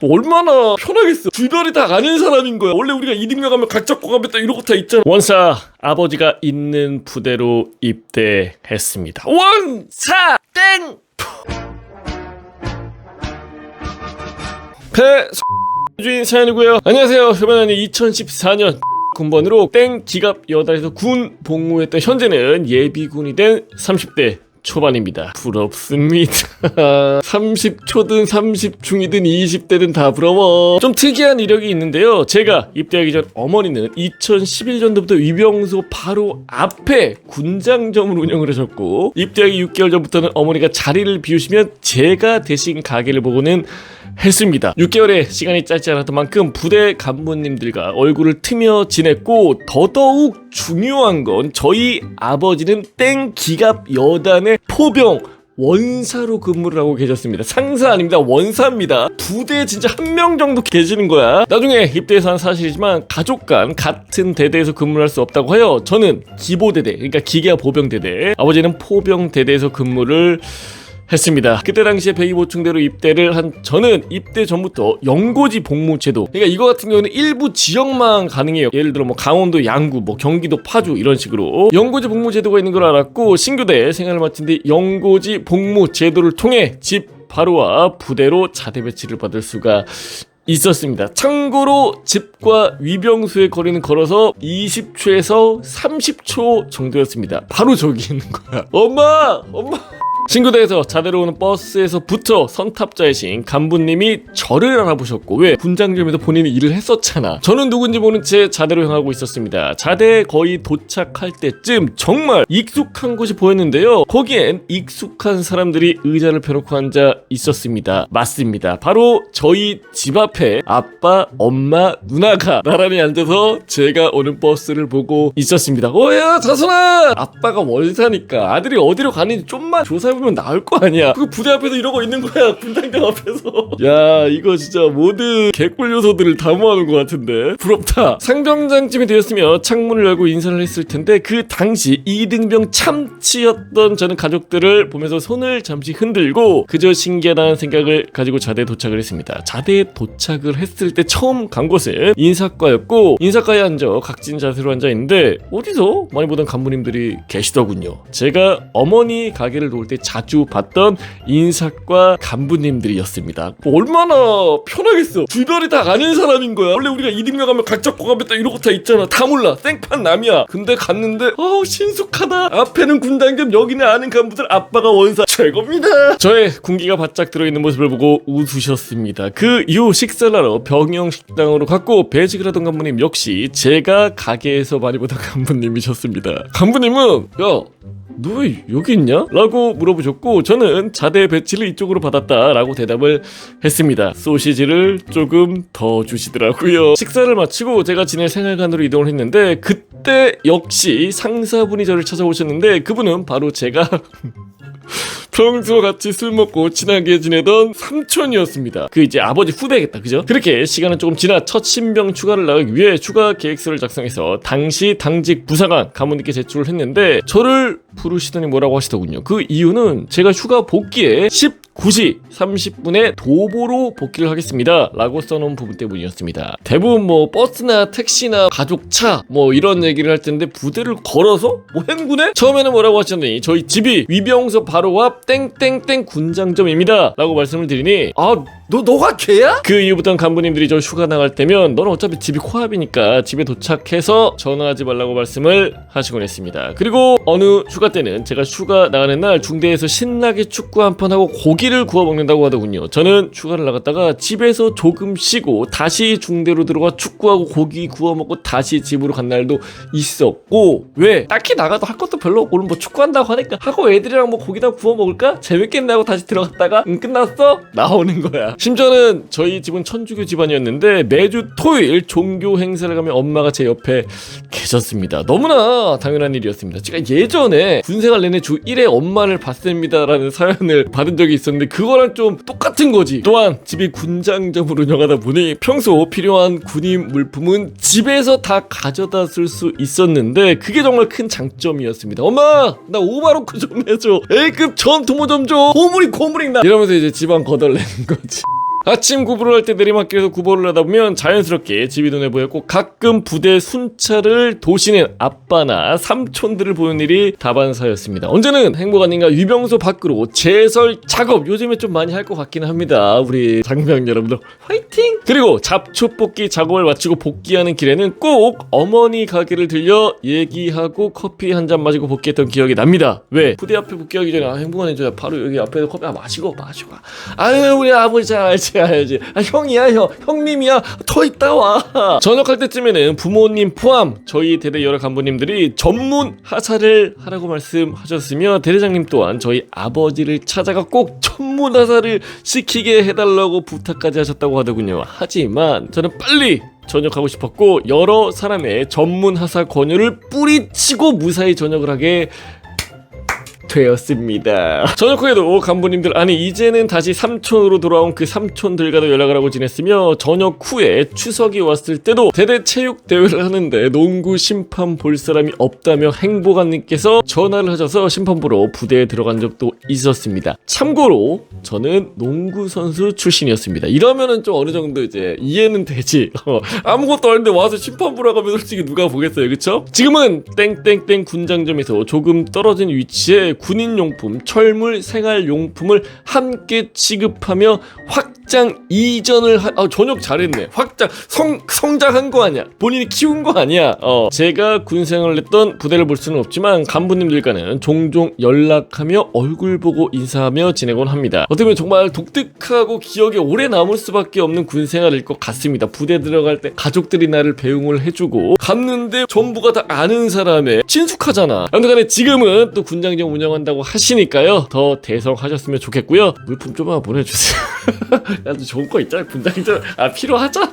얼마나 편하겠어. 주변이 다 아는 사람인 거야. 원래 우리가 이등병 가면 각 잡고 가면 딱 이런 거 다 있잖아. 원사 아버지가 있는 부대로 입대했습니다. 원사 땡 주인 사연이고요. 안녕하세요. 이번에는 2014년 군번으로 땡 기갑 여단에서 군 복무했던 현재는 예비군이 된 30대 초반입니다. 부럽습니다. 30초든 30중이든 20대든 다 부러워. 좀 특이한 이력이 있는데요. 제가 입대하기 전 어머니는 2011년도부터 위병소 바로 앞에 군장점을 운영을 하셨고, 입대하기 6개월 전부터는 어머니가 자리를 비우시면 제가 대신 가게를 보고는 했습니다. 6개월의 시간이 짧지 않았던 만큼 부대 간부님들과 얼굴을 트며 지냈고, 더더욱 중요한 건 저희 아버지는 땡 기갑 여단의 포병 원사로 근무를 하고 계셨습니다. 상사 아닙니다. 원사입니다. 부대에 진짜 한 명 정도 계시는 거야. 나중에 입대해서 한 사실이지만 가족 간 같은 대대에서 근무를 할 수 없다고 하여 저는 기보대대, 그러니까 기계화 보병대대, 아버지는 포병대대에서 근무를 했습니다. 그때 당시에 125중대로 입대를 한 저는 입대 전부터 연고지 복무 제도, 그러니까 이거 같은 경우는 일부 지역만 가능해요. 예를 들어 뭐 강원도 양구, 뭐 경기도 파주 이런 식으로 연고지 복무 제도가 있는 걸 알았고, 신교대 생활을 마친 뒤 연고지 복무 제도를 통해 집 바로 앞 부대로 자대 배치를 받을 수가 있었습니다. 참고로 집과 위병소의 거리는 걸어서 20초에서 30초 정도였습니다. 바로 저기 있는 거야. 엄마! 신구대에서 자대로 오는 버스에서부터 선탑자이신 간부님이 저를 알아보셨고, 왜? 군장점에서 본인이 일을 했었잖아. 저는 누군지 모른 채 자대로 향하고 있었습니다. 자대에 거의 도착할 때쯤 정말 익숙한 곳이 보였는데요. 거기엔 익숙한 사람들이 의자를 펴놓고 앉아 있었습니다. 맞습니다. 바로 저희 집 앞에 아빠, 엄마, 누나가 나란히 앉아서 제가 오는 버스를 보고 있었습니다. 야 자선아! 아빠가 월사니까 아들이 어디로 가는지 좀만 조사해보면 나올 거 아니야. 그 부대 앞에서 이러고 있는 거야. 군장점 앞에서. 야, 이거 진짜 모든 개꿀 요소들을 다 모아놓은 것 같은데 부럽다. 상병장쯤이 되었으며 창문을 열고 인사를 했을 텐데, 그 당시 이등병 참치였던 저는 가족들을 보면서 손을 잠시 흔들고 그저 신기하다는 생각을 가지고 자대에 도착을 했습니다. 자대에 도착을 했을 때 처음 간 곳은 인사과였고, 인사과에 앉아 각진 자세로 앉아 있는데 어디서 많이 보던 간부님들이 계시더군요. 제가 어머니 가게를 도울 때 자주 봤던 인사과 간부님들이었습니다. 얼마나 편하겠어. 주변이 다 아는 사람인 거야. 원래 우리가 이등병 가면 각 잡고 가면 딱 이런 거 다 있잖아. 다 몰라. 생판 남이야. 근데 갔는데 신속하다. 앞에는 군장점, 여기는 아는 간부들, 아빠가 원사. 최고입니다. 저의 군기가 바짝 들어있는 모습을 보고 웃으셨습니다. 그 이후 식사를 하러 병영식당으로 갔고, 배식을 하던 간부님 역시 제가 가게에서 많이 보던 간부님이셨습니다. 간부님은 너 왜 여기 있냐? 라고 물어보셨고, 저는 자대 배치를 이쪽으로 받았다 라고 대답을 했습니다. 소시지를 조금 더 주시더라고요. 식사를 마치고 제가 지낼 생활관으로 이동을 했는데, 그때 역시 상사분이 저를 찾아오셨는데, 그분은 바로 제가 평소 같이 술 먹고 친하게 지내던 삼촌이었습니다. 그 이제 아버지 후배겠다, 그죠? 그렇게 시간은 조금 지나 첫 신병 추가를 나가기 위해 추가 계획서를 작성해서 당시 당직 부사관 간부님께 제출을 했는데, 저를 부르시더니 뭐라고 하시더군요. 그 이유는 제가 휴가 복귀에 19시 30분에 도보로 복귀를 하겠습니다 라고 써놓은 부분 때문이었습니다. 대부분 뭐 버스나 택시나 가족차 뭐 이런 얘기를 할 텐데, 부대를 걸어서? 뭐 행군에? 처음에는 뭐라고 하셨더니 저희 집이 위병소 바로 앞 땡땡땡 군장점입니다 라고 말씀을 드리니, 너가 걔야? 그 이후부터는 간부님들이 저 휴가 나갈 때면 너는 어차피 집이 코앞이니까 집에 도착해서 전화하지 말라고 말씀을 하시곤 했습니다. 그리고 어느 휴가 때는 제가 휴가 나가는 날 중대에서 신나게 축구 한 판 하고 고기를 구워 먹는다고 하더군요. 저는 휴가를 나갔다가 집에서 조금 쉬고 다시 중대로 들어가 축구하고 고기 구워 먹고 다시 집으로 간 날도 있었고, 왜? 딱히 나가도 할 것도 별로 없고, 오늘 뭐 축구한다고 하니까 하고 애들이랑 뭐 고기다 구워 먹을까? 재밌겠네 하고 다시 들어갔다가 끝났어? 나오는 거야. 심지어는 저희 집은 천주교 집안이었는데 매주 토요일 종교 행사를 가면 엄마가 제 옆에 계셨습니다. 너무나 당연한 일이었습니다. 제가 예전에 군생활 내내 주 1회 엄마를 봤습니다 라는 사연을 받은 적이 있었는데, 그거랑 좀 똑같은 거지. 또한 집이 군장점으로 운영하다 보니 평소 필요한 군인 물품은 집에서 다 가져다 쓸 수 있었는데, 그게 정말 큰 장점이었습니다. 엄마, 나 오바로크 좀 해줘. A급 전투모 좀 줘. 고무링 나. 이러면서 이제 집안 거덜내는 거지. 아침 구보를 할 때 내리막길에서 구보를 하다 보면 자연스럽게 집이 눈에 보였고 가끔 부대 순찰을 도시는 아빠나 삼촌들을 보는 일이 다반사였습니다. 언제는 행복 아닌가 위병소 밖으로 제설 작업 요즘에 좀 많이 할 것 같긴 합니다. 우리 장병 여러분들 화이팅! 그리고 잡초 뽑기 작업을 마치고 복귀하는 길에는 꼭 어머니 가게를 들려 얘기하고 커피 한 잔 마시고 복귀했던 기억이 납니다. 왜? 부대 앞에 복귀하기 전에 행복 아닌가 바로 여기 앞에서 커피 마시고 아유 우리 아버지 잘 알지 형이야 형님이야 더 있다 와. 전역할 때쯤에는 부모님 포함 저희 대대 여러 간부님들이 전문 하사를 하라고 말씀하셨으며 대대장님 또한 저희 아버지를 찾아가 꼭 전문 하사를 시키게 해달라고 부탁까지 하셨다고 하더군요. 하지만 저는 빨리 전역하고 싶었고 여러 사람의 전문 하사 권유를 뿌리치고 무사히 전역을 하게 되었습니다. 전역 후에도 간부님들 아니 이제는 다시 삼촌으로 돌아온 그 삼촌들과도 연락을 하고 지냈으며 전역 후에 추석이 왔을 때도 대대 체육 대회를 하는데 농구 심판 볼 사람이 없다며 행복한님께서 전화를 하셔서 심판 보러 부대에 들어간 적도 있었습니다. 참고로 저는 농구 선수 출신이었습니다. 이러면은 좀 어느 정도 이제 이해는 되지. 아무것도 아닌데 와서 심판 보러 가면 솔직히 누가 보겠어요, 그쵸? 지금은 땡땡땡 군장점에서 조금 떨어진 위치에 군인용품, 철물, 생활용품을 함께 취급하며 확장 이전을 전역 잘했네. 확장 성장한 거 아니야? 본인이 키운 거 아니야? 제가 군생활을 했던 부대를 볼 수는 없지만 간부님들과는 종종 연락하며 얼굴 보고 인사하며 지내곤 합니다. 어떻게 보면 정말 독특하고 기억에 오래 남을 수밖에 없는 군생활일 것 같습니다. 부대 들어갈 때 가족들이 나를 배웅을 해주고 갔는데 전부가 다 아는 사람에 친숙하잖아. 아무튼간에 지금은 또 군장점 운영한다고 하시니까요. 더 대성하셨으면 좋겠고요. 물품 좀 하나 보내주세요. 나도 좋은 거 있잖아. 군장점 필요하잖아.